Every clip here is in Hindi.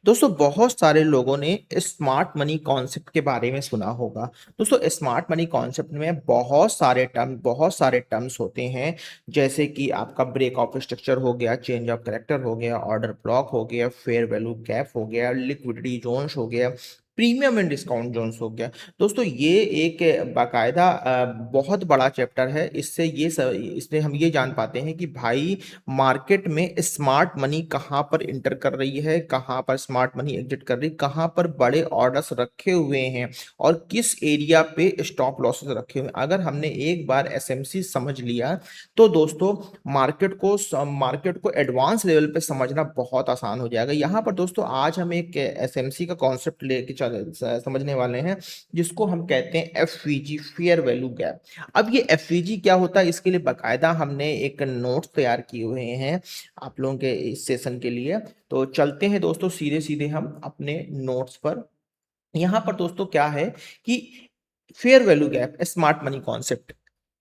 दोस्तों बहुत सारे लोगों ने स्मार्ट मनी कॉन्सेप्ट के बारे में सुना होगा। दोस्तों स्मार्ट मनी कॉन्सेप्ट में बहुत सारे टर्म्स होते हैं। जैसे कि आपका ब्रेक ऑफ स्ट्रक्चर हो गया, चेंज ऑफ कैरेक्टर हो गया, ऑर्डर ब्लॉक हो गया, फेयर वैल्यू गैप हो गया, लिक्विडिटी जोन्स हो गया, प्रीमियम एंड डिस्काउंट जोन्स हो गया। दोस्तों ये एक बाकायदा बहुत बड़ा चैप्टर है। इससे हम ये जान पाते हैं कि भाई मार्केट में स्मार्ट मनी कहाँ पर इंटर कर रही है, कहाँ पर स्मार्ट मनी एग्जिट कर रही है, कहाँ पर बड़े ऑर्डर्स रखे हुए हैं और किस एरिया पे स्टॉप लॉसेस रखे हुए हैं। अगर हमने एक बार एसएमसी समझ लिया तो दोस्तों मार्केट को एडवांस लेवल पे समझना बहुत आसान हो जाएगा। यहाँ पर दोस्तों आज हम एक एसएमसी का कॉन्सेप्ट लेके समझने वाले हैं, जिसको हम कहते हैं एफवीजी, फेयर वैल्यू गैप। अब ये एफवीजी क्या होता है, इसके लिए बकायदा हमने एक नोट्स तैयार किए हुए हैं आप लोगों के इस सेशन के लिए। तो चलते हैं दोस्तों सीधे सीधे हम अपने नोट्स पर। यहाँ पर दोस्तों क्या है कि fair value gap smart money concept,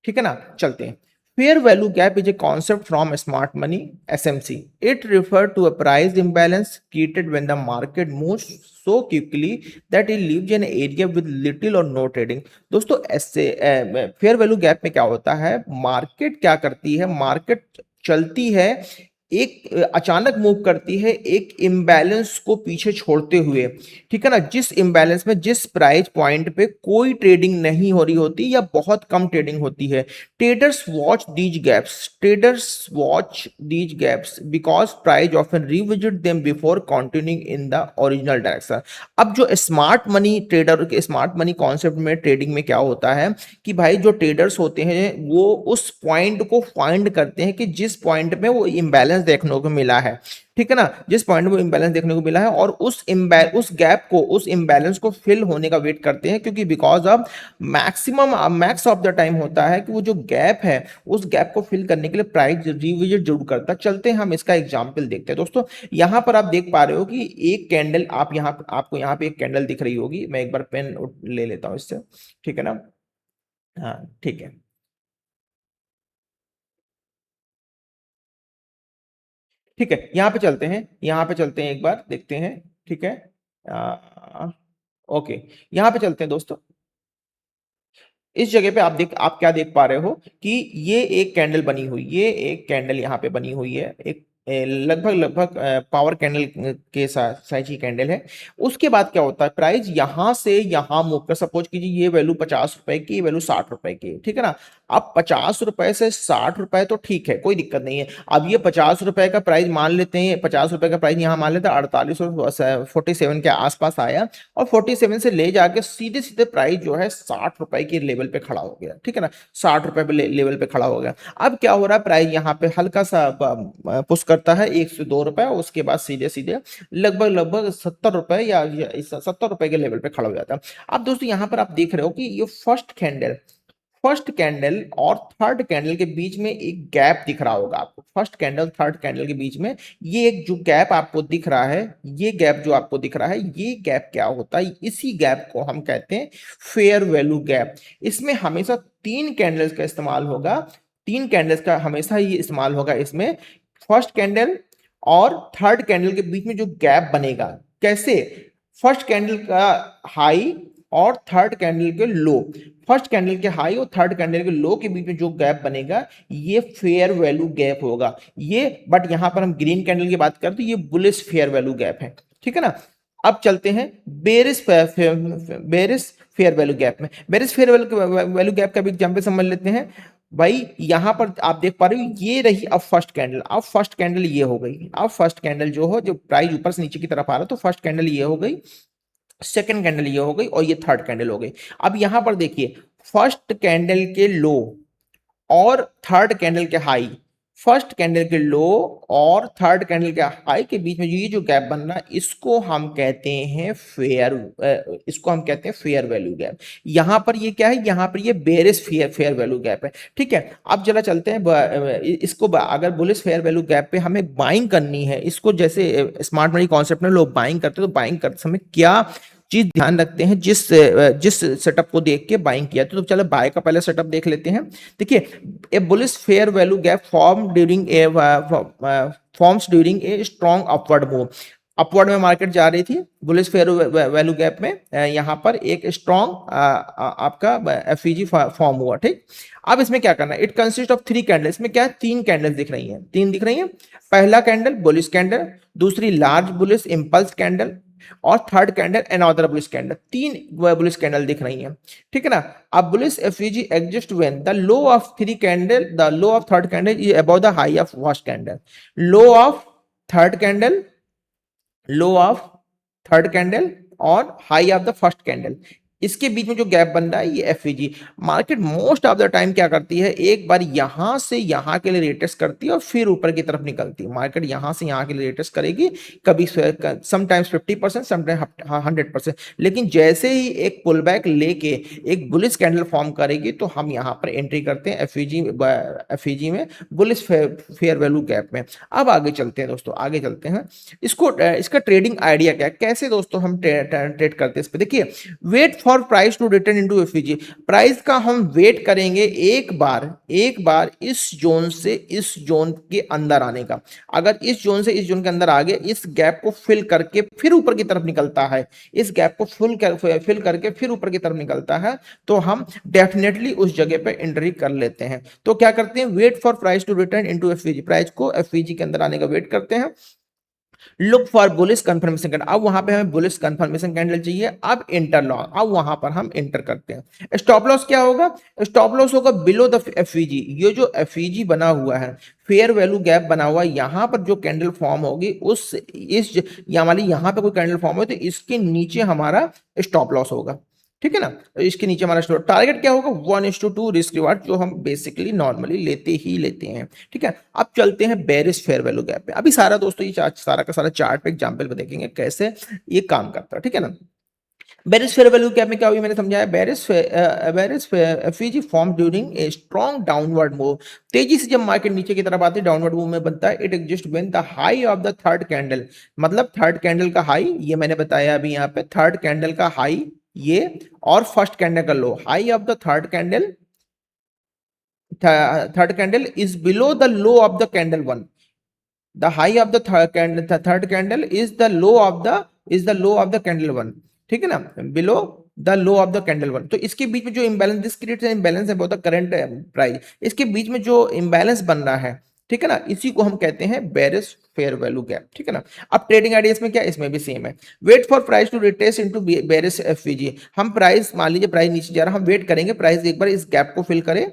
ठीक है ना। चलते हैं। Fair value gap is a concept from smart money SMC. It refer to a price imbalance created when the market moves so quickly that it leaves an area with little or no trading। दोस्तों ऐसे फेयर वैल्यू गैप में क्या होता है, मार्केट क्या करती है, मार्केट चलती है, एक अचानक मूव करती है एक इम्बैलेंस को पीछे छोड़ते हुए, ठीक है ना। जिस इम्बैलेंस में जिस प्राइस पॉइंट पे कोई ट्रेडिंग नहीं हो रही होती या बहुत कम ट्रेडिंग होती है। Traders watch these gaps because price often revisit them before continuing in the original direction. अब जो स्मार्ट मनी ट्रेडर के स्मार्ट मनी कॉन्सेप्ट में ट्रेडिंग में क्या होता है कि भाई जो ट्रेडर्स होते हैं वो उस पॉइंट को फाइंड करते हैं कि जिस पॉइंट में वो इम्बैलेंस देखने को मिला है, ठीक है ना, जिस पॉइंट में वो इम्बैलेंस देखने को मिला है, और उस गैप को, उस इम्बैलेंस को फिल होने का वेट करते हैं। क्योंकि because of max of the time होता है कि वो जो गैप है उस गैप को फिल करने के लिए प्राइस रिविजिट जरूर करता है। चलते हैं हम इसका एग्जांपल देखते हैं। दोस्तों यहां पर आप देख पा रहे हो कि एक कैंडल, आपको यहाँ पे एक कैंडल दिख रही होगी। मैं एक बार पेन ले लेता हूं इससे, ठीक है ना। हाँ ठीक है। ठीक है, यहाँ पे चलते हैं, यहाँ पे चलते हैं, एक बार देखते हैं, ठीक है। आ, ओके, यहाँ पे चलते हैं दोस्तों। इस जगह पे आप क्या देख पा रहे हो कि ये एक कैंडल बनी हुई, ये एक कैंडल यहाँ पे बनी हुई है, एक लगभग लगभग पावर कैंडल के साइज की कैंडल है। उसके बाद क्या होता है, प्राइस यहां से यहां मूव कर, सपोज कीजिए ये वैल्यू 50 रुपए की, ये वैल्यू 60 रुपए की, ठीक है ना। अब 50 रुपए से 60 रुपए तो ठीक है, कोई दिक्कत नहीं है। अब ये 50 रुपए का प्राइस मान लेते हैं, 50 रुपए का प्राइस यहाँ मान लेते हैं 48 और 47 के आसपास आया, और 47 से ले जाके सीधे सीधे प्राइस जो है 60 रुपए के लेवल पे खड़ा हो गया, ठीक है ना। 60 रुपए पे लेवल पे खड़ा हो गया। अब क्या हो रहा है, प्राइस यहाँ पे हल्का सा पुश करता है 1 से 2 रुपए, उसके बाद सीधे सीधे लगभग लगभग 70 रुपए या 70 रुपए के लेवल पे खड़ा हो जाता है। अब दोस्तों यहाँ पर आप देख रहे हो कि ये फर्स्ट कैंडल और थर्ड कैंडल के बीच में एक गैप दिख रहा होगा आपको। फर्स्ट कैंडल थर्ड कैंडल के बीच में ये एक जो गैप आपको दिख रहा है, ये गैप जो आपको दिख रहा है, ये गैप क्या होता है, इसी गैप को हम कहते हैं फेयर वैल्यू गैप। इसमें हमेशा 3 कैंडल्स का इस्तेमाल होगा, 3 कैंडल्स का हमेशा ही इस्तेमाल होगा इसमें। फर्स्ट कैंडल और थर्ड कैंडल के बीच में जो गैप बनेगा, कैसे, फर्स्ट कैंडल का हाई और थर्ड कैंडल के लो, फर्स्ट कैंडल के हाई और थर्ड कैंडल के लो के बीच में जो गैप बनेगा, ये फेयर वैल्यू गैप होगा ये। बट यहां पर हम ग्रीन कैंडल की बात करते हैं, ये बुलिश फेयर वैल्यू गैप है, ठीक है ना। अब चलते हैं बेरिस फेयर वैल्यू गैप में। बेरिस फेयर वैल्यू गैप का भी एग्जांपल समझ लेते हैं। भाई यहां पर आप देख पा रहे हो, ये रही अब फर्स्ट कैंडल, अब फर्स्ट कैंडल ये हो गई, अब फर्स्ट कैंडल जो हो, जो प्राइस ऊपर से नीचे की तरफ आ रहा है, तो फर्स्ट कैंडल ये हो गई, सेकंड कैंडल ये हो गई, और ये थर्ड कैंडल हो गई। अब यहां पर देखिए, फर्स्ट कैंडल के लो और थर्ड कैंडल के हाई, फर्स्ट कैंडल के लो और थर्ड कैंडल के हाई के बीच में ये जो गैप बन रहा है, इसको हम कहते हैं फेयर वैल्यू गैप। यहां पर ये क्या है, यहां पर ये बेरिश फेयर वैल्यू गैप है, ठीक है। अब जरा चलते हैं इसको अगर बुलिश फेयर वैल्यू गैप पे हमें बाइंग करनी है, इसको जैसे स्मार्ट मनी कॉन्सेप्ट में लोग बाइंग करते हैं, तो बाइंग करते समय क्या चीज ध्यान रखते हैं, जिस सेटअप को देख के बाइंग किया, तो चलो बाय का पहले सेटअप देख लेते हैं। देखिए, a bullish fair value gap forms during a strong upward move. Upward में मार्केट जा रही थी, बुलिश फेयर वैल्यू गैप में यहाँ पर एक स्ट्रॉन्ग आपका एफईजी फॉर्म हुआ, ठीक। अब इसमें क्या करना है, it consist of three candle, इसमें क्या है, तीन कैंडल दिख रही हैं, तीन दिख रही हैं। पहला कैंडल बुलिश कैंडल, दूसरी लार्ज बुलिश इंपल्स कैंडल, और third candle another bullish candle, तीन बुलिश कैंडल दिख रही हैं, ठीक है ना। अब bullish FVG exist when the low of three candle, the low of third candle is above the high of first candle, low of third candle, low of third candle और high of the first candle, इसके बीच में जो गैप बन रहा है ये FEG. Market most of the time क्या करती है, एक बार यहां से यहां के लिए रिटेस्ट करती है और फिर ऊपर की तरफ निकलती है। मार्केट यहां से यहां के लिए रिटेस्ट करेगी, कभी समटाइम्स 50%, समटाइम्स 100%, लेकिन जैसे ही एक पुल बैक लेके एक बुलिश कैंडल फॉर्म करेगी तो हम यहां पर एंट्री करते हैं एफईजी में, बुलिश फेयर वैल्यू गैप में। अब आगे चलते हैं दोस्तों, आगे चलते हैं। इसका ट्रेडिंग आइडिया क्या है, कैसे दोस्तों हम ट्रेड करते हैं इस पे, देखिए, wait for price to return into FEG, price का हम वेट करेंगे एक बार इस जोन से इस जोन के अंदर आने का। अगर इस जोन से इस जोन के अंदर आ गए, इस गैप को फिल करके फिर ऊपर की तरफ निकलता है, इस गैप को फिल करके फिर ऊपर की तरफ निकलता है, तो हम डेफिनेटली उस जगह पे एंट्री कर लेते हैं। तो क्या करते हैं, wait for price to return into FEG, price को एफईजी के अंदर आने का वेट करते हैं। Look for bullish confirmation candle, अब वहां पे हमें बुलिश कंफर्मेशन कैंडल चाहिए, अब इंटर लॉन्ग, अब वहां पर हम इंटर करते हैं। स्टॉप लॉस क्या होगा, स्टॉप लॉस होगा बिलो द एफईजी, ये जो एफईजी बना हुआ है, फेयर वैल्यू गैप बना हुआ, यहां पर जो कैंडल फॉर्म होगी उस इस या वाली यहां पे कोई कैंडल फॉर्म हो तो इसके नीचे हमारा स्टॉप लॉस होगा, ठीक है ना। तो इसके नीचे हमारा टारगेट क्या होगा, 1:2 रिस्क रिवार्ड, जो हम बेसिकली नॉर्मली लेते हैं, ठीक है। अब चलते हैं बेरिश फेयर वैल्यू गैप पे। अभी सारा दोस्तों ये सारा का सारा चार्ट पे एग्जांपल पे देखेंगे कैसे ये काम करता है, ठीक है ना। बेरिश फेयर वैल्यू गैप में क्या हुई, मैंने समझाया, bearish FEG form during a strong downward move, तेजी से जब मार्केट नीचे की तरफ आती है डाउनवर्ड मूव में बनता है। It exist when the high of the third candle, मतलब थर्ड कैंडल का हाई, ये मैंने बताया अभी यहाँ पे, थर्ड कैंडल का हाई ये, और फर्स्ट कैंडल का low, high of the third candle is below the low of the candle one, the high of the third candle is the low of the candle one, ठीक है ना, below the low of the candle one। तो इसके बीच में जो imbalance, this creates an imbalance है बहुत करंट प्राइस, इसके बीच में जो imbalance बन रहा है, ठीक है ना, इसी को हम कहते हैं बेरिश फेयर वैल्यू गैप, ठीक है ना। अब ट्रेडिंग आइडिया में क्या, इसमें भी सेम है, wait for price to retest into bearish FVG, हम प्राइस, मान लीजिए प्राइस नीचे जा रहा है, हम वेट करेंगे प्राइस एक बार इस गैप को फिल करे,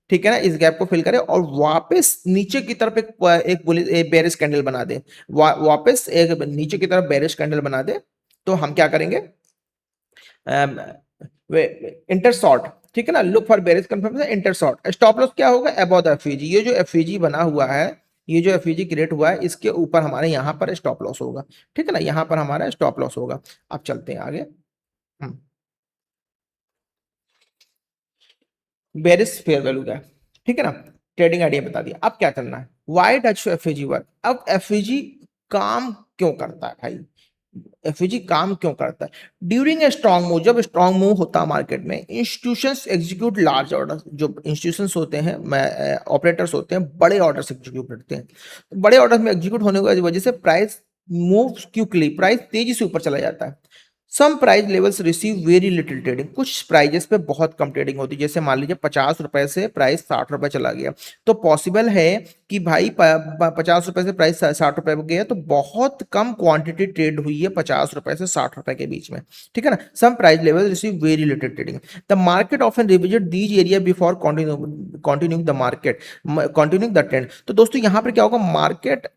ठीक है ना, इस गैप को फिल करे और वापस नीचे की तरफ एक बेरिश कैंडल बना दे, वापस एक नीचे की तरफ बेरिश कैंडल बना दे, तो हम क्या करेंगे, इंटर शॉर्ट, ठीक है ना, look for bearish confirmation, inter short. Stop loss क्या होगा, अबव द एफईजी, ये जो एफईजी बना हुआ है, ये जो एफईजी क्रिएट हुआ है, इसके ऊपर हमारे यहाँ पर स्टॉप लॉस होगा, ठीक है ना, यहाँ पर हमारा स्टॉप लॉस होगा। अब चलते हैं आगे। बेरिश फेयर वैल्यू का, ठीक है ना, ट्रेडिंग आइडिया बता दिया। अब क्या करना है, वाई डज एफएजी वर्क, अब एफएजी काम क्यों करता है भाई, एफएजी काम क्यों करता है, ड्यूरिंग ए स्ट्रॉन्ग मूव, जब स्ट्रॉन्ग मूव होता है मार्केट में, इंस्टीट्यूशंस एग्जीक्यूट लार्ज ऑर्डर, जो इंस्टीट्यूशंस होते हैं, ऑपरेटर्स होते हैं, बड़े ऑर्डर्स एग्जीक्यूट करते हैं, बड़े ऑर्डर में एग्जीक्यूट होने की वजह से प्राइस मूव क्विकली, प्राइस तेजी से ऊपर चला जाता है। Some price levels receive very little trading, कुछ प्राइजेस पे बहुत कम ट्रेडिंग होती है, जैसे मान लीजिए 50 रुपए से प्राइस 60 रुपए चला गया, तो पॉसिबल है कि भाई 50 रुपए से प्राइस 60 रुपए हो गया, तो बहुत कम क्वांटिटी ट्रेड हुई है 50 रुपए से 60 रुपए के बीच में, ठीक है ना। Some price level receive very little trading, the market often revisit these area before continuing the trend. तो दोस्तों यहाँ पर क्या होगा, market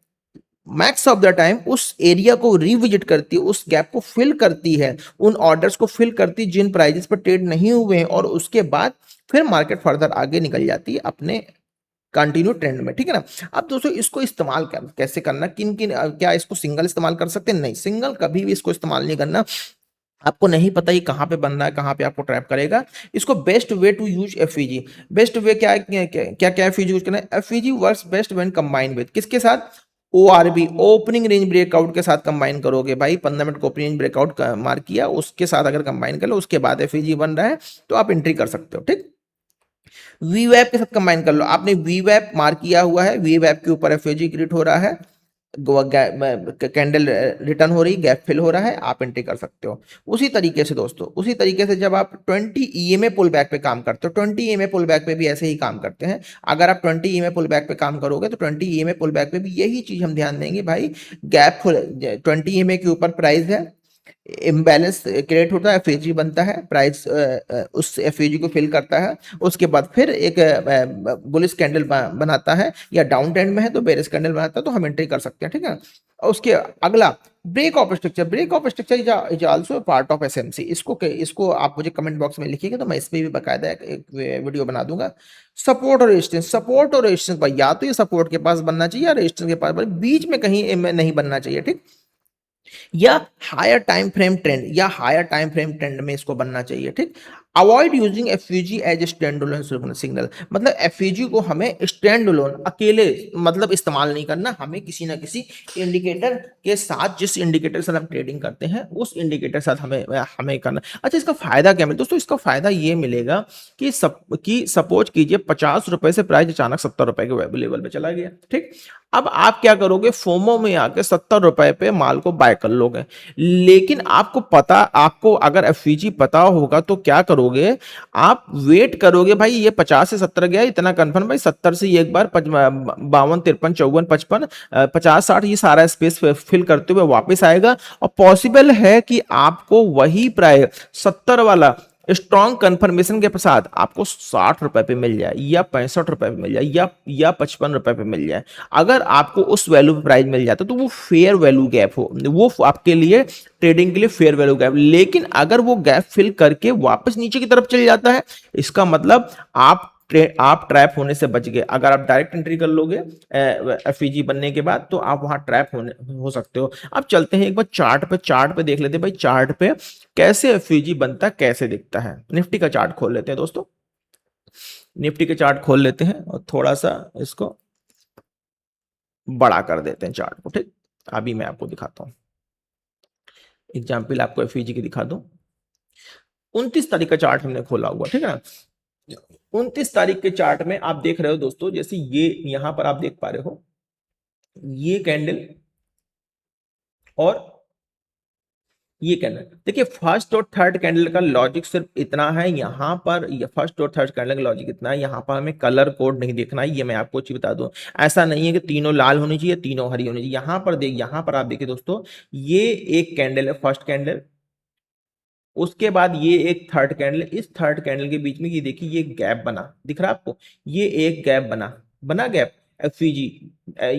max of the time उस एरिया को रिविजिट करती है, उस गैप को फिल करती है, उन ऑर्डर्स को फिल करती है जिन प्राइजेस पर ट्रेड नहीं हुए हैं, और उसके बाद फिर मार्केट फर्दर आगे निकल जाती है अपने कंटिन्यू ट्रेंड में, ठीक है ना। अब दोस्तों इसको इस्तेमाल कैसे करना, किन किन, क्या इसको सिंगल इस्तेमाल कर सकते हैं, नहीं, सिंगल कभी भी इसको इस्तेमाल नहीं करना, आपको नहीं पता ये कहाँ पे बनना है, कहाँ पे आपको ट्रैप करेगा। इसको best way to use FEG, best way क्या क्या एफईजी यूज करना है, FEG works best when combine with किसके साथ, ओआरबी, ओपनिंग रेंज ब्रेकआउट के साथ कंबाइन करोगे भाई, 15 मिनट को ओपनिंग ब्रेकआउट मार्क किया, उसके साथ अगर कंबाइन कर लो, उसके बाद एफईजी बन रहा है तो आप एंट्री कर सकते हो, ठीक। वीवैप के साथ कंबाइन कर लो, आपने वीवैप मार्क किया हुआ है, वीवैप के ऊपर एफईजी क्रिएट हो रहा है, कैंडल रिटर्न हो रही, गैप फिल हो रहा है, आप एंट्री कर सकते हो। उसी तरीके से दोस्तों, उसी तरीके से जब आप 20 ईएमए पुल बैक पे काम करते हो, 20 ईएमए पुल बैक पे भी ऐसे ही काम करते हैं। अगर आप 20 ईएमए पुल बैक पे काम करोगे तो 20 ईएमए पुल बैक पे भी यही चीज हम ध्यान देंगे भाई। गैप 20 ईएमए के ऊपर प्राइस है, इम्बैलेंस क्रिएट होता है, एफएजी बनता है, प्राइस उस एफएजी को फिल करता है, उसके बाद फिर एक बुलिश कैंडल बनाता है, या डाउन ट्रेंड में है तो बेरिश कैंडल बनाता है, तो हम एंट्री कर सकते हैं, ठीक है। और उसके अगला break of structure, break of structure is also part of SMC. इसको आप मुझे कमेंट बॉक्स में लिखिएगा तो मैं इस पे भी बकायदा एक वीडियो बना दूंगा। सपोर्ट और रेजिस्टेंस, सपोर्ट और रेजिस्टेंस भाई, या तो ये सपोर्ट के पास बनना चाहिए या रेजिस्टेंस के पास, बीच में कहीं नहीं बनना चाहिए, ठीक। या हायर टाइम फ्रेम ट्रेंड, या हायर टाइम फ्रेम ट्रेंड में इसको बनना चाहिए, ठीक। Avoid using FVG as stand alone signal, मतलब एफयूजी को हमें स्टैंड अलोन अकेले मतलब इस्तेमाल नहीं करना, हमें किसी ना किसी इंडिकेटर के साथ, जिस इंडिकेटर के साथ हम ट्रेडिंग करते हैं उस इंडिकेटर के साथ हमें हमें करना। अच्छा, इसका फायदा क्या मिलेगा दोस्तों? इसका फायदा ये मिलेगा कि सपोज कीजिए 50 रुपए से प्राइस अचानक 70 रुपए के लेवल पे चला गया, ठीक। अब आप क्या करोगे? फोमो में आके 70 रुपए पे माल को बाय कर लोगे, लेकिन आपको अगर एफवीजी पता होगा तो क्या करोगे? आप वेट करोगे भाई, ये 50 से 70 गया, इतना कंफर्म भाई, 70 से ये एक बार 52, 53, 54, 55, 50, 60 ये सारा स्पेस फिल करते हुए वापस आएगा, और पॉसिबल है कि आपको वही प्राइस 70 वाला स्ट्रॉन्ग कंफर्मेशन के साथ आपको 60 रुपए पे मिल जाए, या 65 रुपए पे मिल जाए, या 55 रुपए पे मिल जाए। अगर आपको उस वैल्यू पे प्राइस मिल जाता है तो वो फेयर वैल्यू गैप हो, वो आपके लिए ट्रेडिंग के लिए फेयर वैल्यू गैप। लेकिन अगर वो गैप फिल करके वापस नीचे की तरफ चले जाता है, इसका मतलब आप ट्रैप होने से बच गए। अगर आप डायरेक्ट एंट्री कर लोगे एफईजी बनने के बाद, तो आप वहां ट्रैप हो सकते हो। अब चलते हैं एक बार चार्ट पे देख लेते हैं भाई, चार्ट पे कैसे एफईजी बनता है, कैसे दिखता है। निफ्टी का चार्ट खोल लेते हैं दोस्तों, निफ्टी के चार्ट खोल लेते हैं और थोड़ा सा इसको बड़ा कर देते हैं चार्ट को, ठीक। अभी मैं आपको दिखाता हूं, एग्जाम्पल आपको एफईजी की दिखा दूं। 29 तारीख का चार्ट हमने खोला हुआ, ठीक है ना। 29 तारीख के चार्ट में आप देख रहे हो दोस्तों, जैसे ये यहां पर आप देख पा रहे हो, ये कैंडल और ये कैंडल, देखिए फर्स्ट और थर्ड कैंडल का लॉजिक सिर्फ इतना है, यहां पर फर्स्ट और थर्ड कैंडल का लॉजिक इतना है, यहां पर हमें कलर कोड नहीं देखना है। ये मैं आपको चीज बता दूं, ऐसा नहीं है कि तीनों लाल होनी चाहिए, तीनों हरी होनी चाहिए। यहां पर आप देखिए दोस्तों, ये एक कैंडल है, फर्स्ट कैंडल, उसके बाद ये एक थर्ड कैंडल, इस थर्ड कैंडल के बीच में ये देखिए ये गैप बना, दिख रहा है आपको? ये एक गैप बना गैप, एफईजी,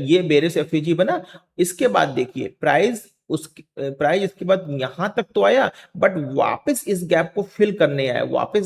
ये बेरिश एफईजी बना। इसके बाद देखिए प्राइस इसके बाद यहां तक तो आया, बट वापस इस गैप को फिल करने आया, और वापस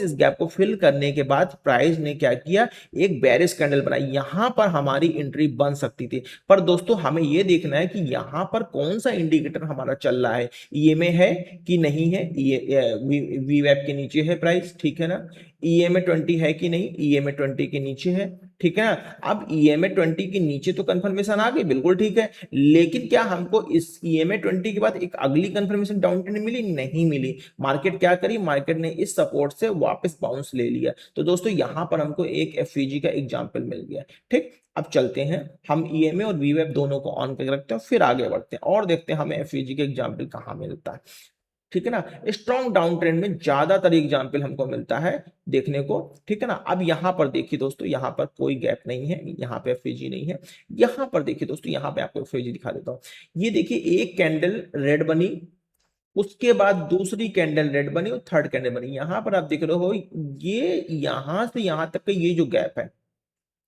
इस गैप को फिल करने के बाद प्राइस ने क्या किया? एक बेरिश कैंडल बनाई। यहां पर हमारी एंट्री बन सकती थी, पर दोस्तों हमें यह देखना है कि यहां पर कौन सा इंडिकेटर हमारा चल रहा है, ईएमए है कि नहीं है, वी वेब के नीचे है प्राइस, ठीक है ना। ईएमए 20 है कि नहीं, ईएमए 20 के नीचे है, ठीक है ना। अब ईएमए 20 के नीचे तो कंफर्मेशन आ गई, बिल्कुल ठीक है, लेकिन क्या हमको इस ईएमए 20 के बाद एक अगली कंफर्मेशन डाउन ट्रेंड मिली? नहीं मिली। मार्केट क्या करी? मार्केट ने इस सपोर्ट से वापस बाउंस ले लिया। तो दोस्तों यहां पर हमको एक एफईजी का एग्जांपल मिल गया, ठीक। अब चलते हैं, हम ईएमए और वीवेब दोनों को ऑन करके रखते हैं, फिर आगे बढ़ते हैं और देखते हैं हमें एफईजी का एग्जांपल कहां मिलता है, ठीक है ना। स्ट्रॉन्ग डाउन ट्रेंड में ज्यादातर एग्जाम्पल हमको मिलता है देखने को, ठीक है ना। अब यहां पर देखिए दोस्तों, यहां पर कोई गैप नहीं है, यहां पे एफईजी नहीं है। यहां पर देखिए दोस्तों, यहां पे आपको एफईजी दिखा देता हूं। ये देखिए एक कैंडल रेड बनी, उसके बाद दूसरी कैंडल रेड बनी और थर्ड कैंडल बनी। यहां पर आप देख रहे हो, ये यहां से यहां तक का ये जो गैप है,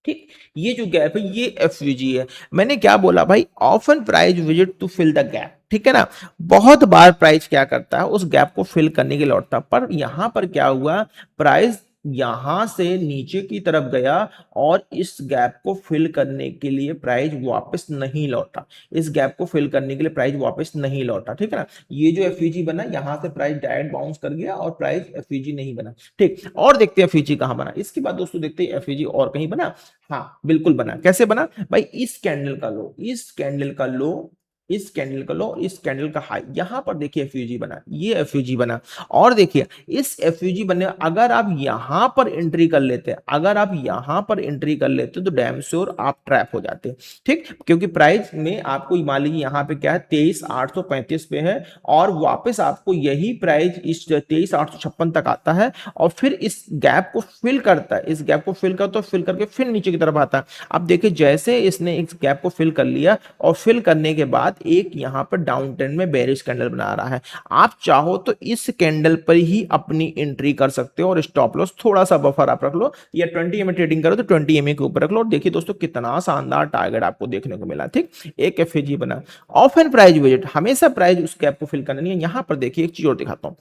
ठीक, ये जो गैप है ये एफवीजी है। मैंने क्या बोला भाई? Often price visit to fill the gap, ठीक है ना। बहुत बार प्राइस क्या करता है? उस गैप को फिल करने के लिए लौटता है। पर यहां पर क्या हुआ? प्राइस यहां से नीचे की तरफ गया और इस गैप को फिल करने के लिए प्राइस वापस नहीं लौटा, इस गैप को फिल करने के लिए प्राइस वापस नहीं लौटा, ठीक है ना। ये जो एफईजी बना, यहां से प्राइस डायरेक्ट बाउंस कर गया और प्राइस एफईजी नहीं बना, ठीक। और देखते हैं एफईजी कहां बना। इसके बाद दोस्तों देखते हैं एफईजी और कहीं बना। हाँ बिल्कुल बना। कैसे बना भाई? इस कैंडल का लो इस कैंडल का लो और इस कैंडल का हाई, यहां पर देखिए एफयूजी बना, ये एफयूजी बना। और देखिए इस एफयूजी बनने, अगर आप यहां पर एंट्री कर लेते, अगर आप यहां पर एंट्री कर लेते तो डैम श्योर आप ट्रैप हो जाते। ठीक, क्योंकि प्राइस में आपको मान लीजिए यहाँ पे क्या है 23,835 पे है, और वापस आपको यही प्राइस इस 23,856 तक आता है, और फिर इस गैप को फिल करता है, इस गैप को फिल करता है, फिल करके फिर नीचे की तरफ आता है। अब देखिए जैसे इसने इस गैप को फिल कर लिया, और फिल करने के बाद एक यहाँ पर डाउन ट्रेंड में बेरिश कैंडल बना रहा है, आप चाहो तो इस कैंडल पर ही अपनी एंट्री कर सकते हो, और स्टॉप लॉस थोड़ा सा बफर आप रख लो, या 20 एमए ट्रेडिंग करो तो 20 एमए के ऊपर रख लो। और देखिए दोस्तों कितना शानदार टारगेट आपको देखने को मिला। ठीक, एक एफएजी बना। ऑफ एंड प्राइस विजिट, हमेशा प्राइस उस गैप को फिल करना नहीं है। यहां पर देखिए एक चीज और दिखाता हूं,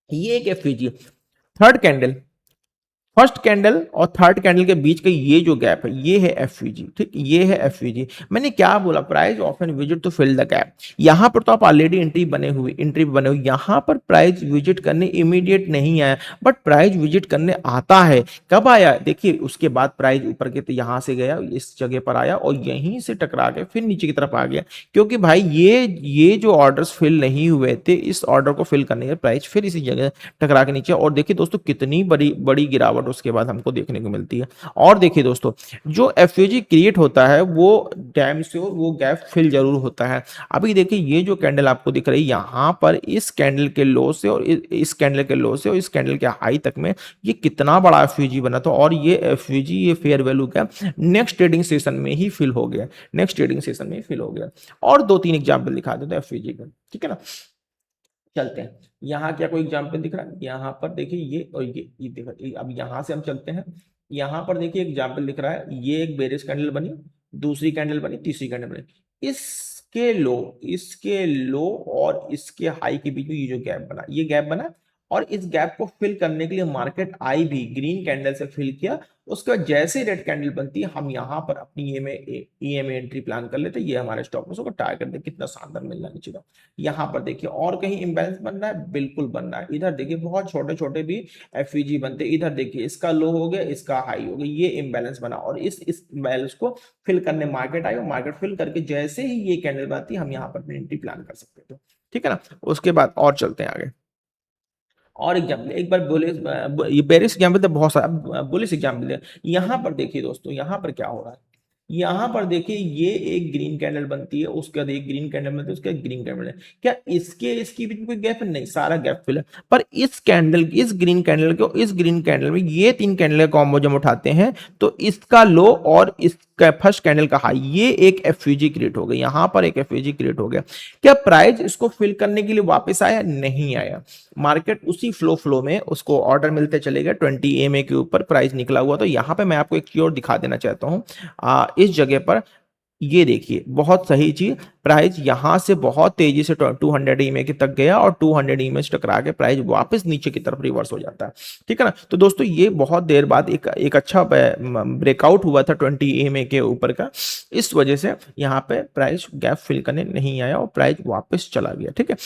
ये एक एफएजी थर्ड कैंडल, फर्स्ट कैंडल और थर्ड कैंडल के बीच का ये जो गैप है, ये है एफवीजी। ठीक, ये है एफवीजी। मैंने क्या बोला, प्राइस ऑफ एंड visit to fill the gap. यहां पर तो आप ऑलरेडी एंट्री बने हुए, यहां पर प्राइस विजिट करने इमीडिएट नहीं आया, बट प्राइस विजिट करने आता है। कब आया देखिए, उसके बाद प्राइस ऊपर के तो यहां से गया, इस जगह पर आया और यहीं से टकरा के फिर नीचे की तरफ आ गया, क्योंकि भाई ये जो ऑर्डर्स फिल नहीं हुए थे, इस ऑर्डर को फिल करने के प्राइस फिर इसी जगह टकरा के नीचे। और देखिए दोस्तों कितनी बड़ी बड़ी गिरावट उसके बाद हमको देखने को मिलती है। और देखिए दोस्तों जो एफयूजी क्रिएट होता है वो डैम से वो गैप फिल जरूर होता है। अभी देखिए ये जो कैंडल आपको दिख रही है यहाँ पर, इस कैंडल के लो से और इस कैंडल के लो से और इस कैंडल के हाई तक में ये कितना बड़ा एफयूजी बना था, और ये एफयूजी ये फेयर वैल्यू का नेक्स्ट ट्रेडिंग सेशन में ही फिल हो गया, नेक्स्ट ट्रेडिंग सेशन में ही फिल हो गया। और दो तीन एग्जाम्पल दिखा देते हैं एफयूजी का, ठीक है ना। चलते हैं, यहाँ क्या कोई एग्जाम्पल दिख रहा है, यहाँ पर देखिए ये और ये देखो, अब यहाँ से हम चलते हैं। यहाँ पर देखिए एग्जाम्पल दिख रहा है, ये एक बेरिश कैंडल बनी, दूसरी कैंडल बनी, तीसरी कैंडल बनी, इसके लो और इसके हाई के बीच में ये जो गैप बना, ये गैप बना, और इस गैप को फिल करने के लिए मार्केट आई भी ग्रीन कैंडल से फिल किया। उसके बाद जैसे रेड कैंडल बनती है हम यहाँ पर अपनी ईएमए एंट्री प्लान कर लेते हैं, ये हमारे स्टॉप लॉस को टारगेट देखिए कितना शानदार मिल रहा है नीचे का। यहाँ पर देखिए और कहीं इंबैलेंस बन रहा है, बिल्कुल बन रहा है। इधर देखिए बहुत छोटे छोटे भी एफईजी बनते हैं, इधर देखिए इसका लो हो गया, इसका हाई हो गया, ये इंबैलेंस बना, और इस इंबैलेंस को फिल करने मार्केट आई, और मार्केट फिल करके जैसे ही ये कैंडल बनती है हम यहाँ पर अपनी एंट्री प्लान कर सकते हैं। ठीक है ना। उसके बाद और चलते हैं आगे, और एग्जाम्पल एक बार बुलिश, ये बेरिश एग्जाम्पल तो बहुत सारा, बुलिश एग्जाम्पल है। यहाँ पर देखिए दोस्तों, यहाँ पर क्या हो रहा है, यहाँ पर देखिए ये एक ग्रीन कैंडल बनती है, उसके बाद एक ग्रीन कैंडल बनती है, उसके बाद ग्रीन कैंडल, क्या इसके बीच में कोई गैप नहीं, सारा गैप फिल है। पर इस कैंडल, इस ग्रीन कैंडल को इस ग्रीन कैंडल में ये तीन कैंडल का कॉम्बो जब उठाते हैं तो इसका लो और इसका फर्स्ट कैंडल का हाई, ये एक एफयूजी क्रिएट हो गया, यहाँ पर एक एफयूजी क्रिएट हो गया। क्या प्राइस इसको फिल करने के लिए वापस आया, नहीं आया। मार्केट उसी फ्लो में उसको ऑर्डर मिलते चले गए, 20 एमए के ऊपर प्राइस निकला हुआ। तो यहाँ पे मैं आपको एक चीज और दिखा देना चाहता हूँ, इस जगह पर ये देखिए बहुत सही चीज, प्राइस यहां से बहुत तेजी से 200 ईएमए के तक गया, और 200 ईएमए से टकरा के प्राइस वापस नीचे की तरफ रिवर्स हो जाता है। ठीक है ना। तो दोस्तों ये बहुत देर बाद एक अच्छा ब्रेकआउट हुआ था 20 ईएमए के ऊपर का, इस वजह से यहाँ पे प्राइस गैप फिल करने नहीं आया और प्राइस वापस चला गया। ठीक है,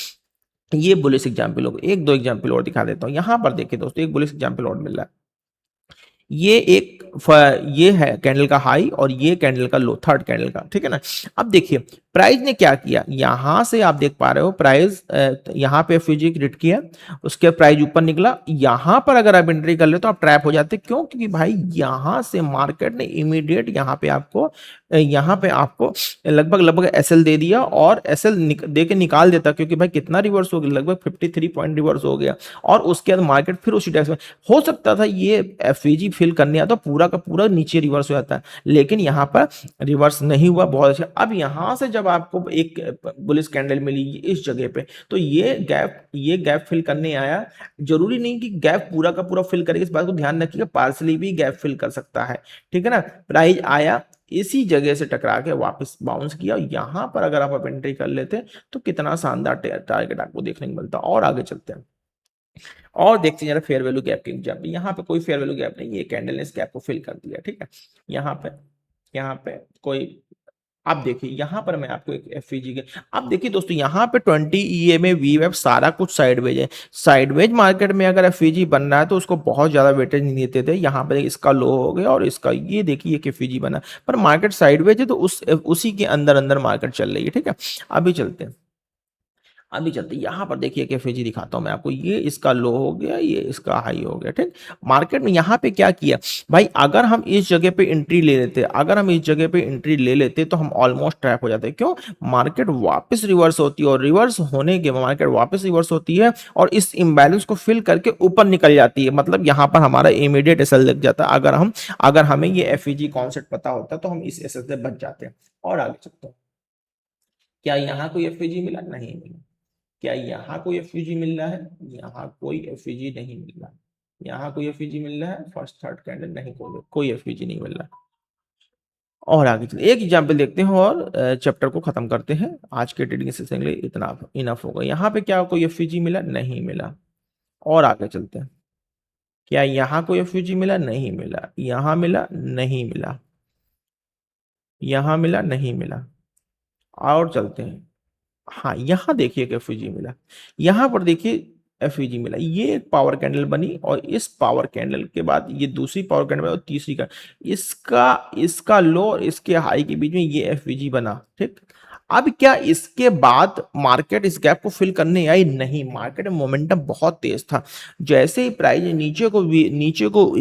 ये बुलिश एग्जाम्पल हो गया। एक दो एग्जाम्पल और दिखा देता हूँ। यहाँ पर देखिए दोस्तों एक बुलिश एग्जाम्पल और मिल रहा है, ये ये है कैंडल का हाई और ये कैंडल का लो, थर्ड कैंडल का। ठीक है ना। अब देखिए प्राइस ने क्या किया, यहां से आप देख पा रहे हो प्राइस यहां पे एफयूजी क्रिएट किया, उसके प्राइस ऊपर निकला, यहां पर अगर आप एंट्री कर ले तो आप ट्रैप हो जाते। क्यों, क्योंकि भाई यहां से मार्केट ने इमीडिएट यहां पे आपको लगभग लगभग एसएल दे दिया, और एसएल दे के निकाल देता, क्योंकि भाई कितना रिवर्स हो गया, लगभग 53 पॉइंट रिवर्स हो गया, और उसके बाद मार्केट फिर उसी टाइप में हो सकता था ये एफईजी फिल करने आता पूरा का पूरा नीचे रिवर्स हो जाता है, लेकिन यहाँ पर रिवर्स नहीं हुआ, बहुत अच्छा। अब यहाँ से जब आपको एक बुलिश कैंडल मिली इस जगह पे, तो ये गैप फिल करने आया। जरूरी नहीं कि गैप पूरा का पूरा फिल करेगा, इस बात को ध्यान रखिएगा, पार्सली भी गैप फिल कर सकता है। ठीक है ना। प्राइस आया, इसी जगह से टकरा के वापस बाउंस किया, यहां पर अगर आप एंट्री कर लेते तो कितना शानदार टारगेट आपको देखने को मिलता। और आगे चलते हैं और देखते हैं जरा फेयर वैल्यू गैप की एग्जाम्पल। यहाँ पे कोई फेयर वैल्यू गैप नहीं, ये कैंडल ने इस गैप को फिल कर दिया। ठीक है, यहाँ पे कोई अब देखिए यहाँ पर मैं आपको एक एफवीजी के, अब देखिए दोस्तों यहाँ पे 20 ईएमए वीवेब सारा कुछ साइडवेज है। साइडवेज मार्केट में अगर एफवीजी बन रहा है तो उसको बहुत ज्यादा वेटेज नहीं देते थे। यहाँ पर इसका लो हो गया और इसका ये देखिए कि एफवीजी बना, पर मार्केट साइडवेज है तो उसी के अंदर अंदर मार्केट चल रही है। ठीक है, अभी चलते हैं, अभी चलते यहाँ पर देखिए कि एफएजी दिखाता हूँ मैं आपको, ये इसका लो हो गया, ये इसका हाई हो गया। ठीक, मार्केट में यहाँ पे क्या किया भाई, अगर हम इस जगह पे एंट्री ले लेते, अगर हम इस जगह पे एंट्री ले लेते तो हम ऑलमोस्ट ट्रैप हो जाते। क्यों, मार्केट वापस रिवर्स होती है और रिवर्स होने के मार्केट वापस रिवर्स होती है और इस इम्बैलेंस को फिल करके ऊपर निकल जाती है। मतलब यहाँ पर हमारा इमीडिएट एसएल लग जाता है। अगर हमें ये एफईजी कॉन्सेप्ट पता होता तो हम इस एसएल से बच जाते हैं। और आगे चलते हैं, क्या यहाँ कोई एफईजी मिला, नहीं मिला। क्या यहाँ कोई एफयूजी मिल रहा है, यहाँ कोई एफयूजी नहीं मिल रहा। यहाँ कोई एफयूजी मिल रहा है, फर्स्ट थर्ड कैंडल नहीं, कोई एफयूजी नहीं मिल रहा। और आगे चलिए एक एग्जांपल देखते हैं और चैप्टर को खत्म करते हैं। आज के ट्रेडिंग सेशन के लिए इतना इनफ होगा। यहाँ पे क्या कोई एफयूजी मिला, नहीं मिला। और आगे चलते हैं, क्या यहाँ कोई एफयूजी मिला, नहीं मिला। यहाँ मिला, नहीं मिला। यहाँ मिला, नहीं मिला। और चलते हैं, हाँ यहाँ देखिए कि एफईजी मिला, यहाँ पर देखिए एफईजी मिला। ये एक पावर कैंडल बनी और इस पावर कैंडल के बाद ये दूसरी पावर कैंडल और तीसरी का, इसका इसका लो और इसके हाई के बीच में ये एफईजी बना। ठीक, अब क्या इसके बाद मार्केट इस गैप को फिल करने आई, नहीं, मार्केट में मोमेंटम बहुत तेज था। जैसे ही प्राइस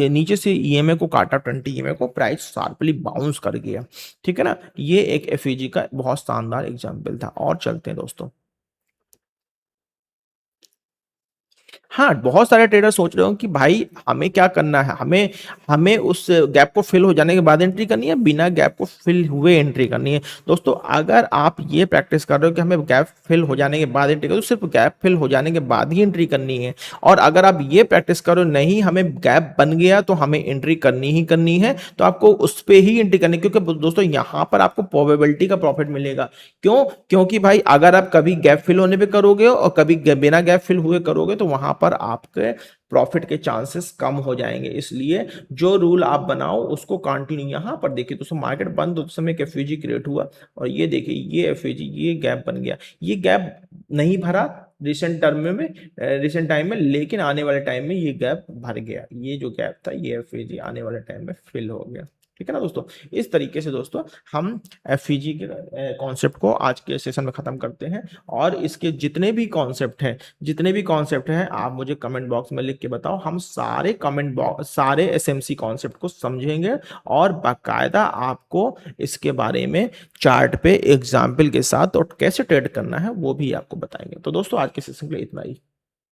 नीचे से ईएमए को काटा, 20 ईएमए को, प्राइस शार्पली बाउंस कर गया। ठीक है ना, ये एक एफईजी का बहुत शानदार एग्जांपल था। और चलते हैं दोस्तों, हाँ, बहुत सारे ट्रेडर सोच रहे हो कि भाई हमें क्या करना है, हमें हमें उस गैप को फिल हो जाने के बाद एंट्री करनी है, बिना गैप को फिल हुए एंट्री करनी है। दोस्तों अगर आप ये प्रैक्टिस कर रहे हो कि हमें गैप फिल हो जाने के बाद एंट्री करो, तो सिर्फ गैप फिल हो जाने के बाद ही एंट्री करनी है। और अगर आप ये प्रैक्टिस करो नहीं हमें गैप बन गया तो हमें एंट्री करनी ही करनी है, तो आपको उस पर ही एंट्री करनी है। क्योंकि दोस्तों यहाँ पर आपको प्रोबेबिलिटी का प्रॉफिट मिलेगा। क्यों, क्योंकि भाई अगर आप कभी गैप फिल होने पे करोगे और कभी बिना गैप फिल हुए करोगे तो वहां पर आपके प्रॉफिट के चांसेस कम हो जाएंगे। इसलिए जो रूल आप बनाओ उसको कंटिन्यू। यहां पर देखिए दोस्तों, मार्केट बंद होते समय एक एफयूजी क्रिएट हुआ और ये देखिए ये एफयूजी, ये गैप बन गया। ये गैप नहीं भरा रिसेंट टाइम में, लेकिन आने वाले टाइम में ये गैप भर गया। ये जो गैप था ये एफयूजी आने वाले टाइम में फिल हो गया। ठीक है ना दोस्तों, इस तरीके से दोस्तों हम एफईजी के कॉन्सेप्ट को आज के सेशन में खत्म करते हैं। और इसके जितने भी कॉन्सेप्ट हैं आप मुझे कमेंट बॉक्स में लिख के बताओ। हम सारे एसएमसी कॉन्सेप्ट को समझेंगे और बाकायदा आपको इसके बारे में चार्ट पे एग्जाम्पल के साथ और कैसे ट्रेड करना है वो भी आपको बताएंगे। तो दोस्तों आज के सेशन के लिए इतना ही।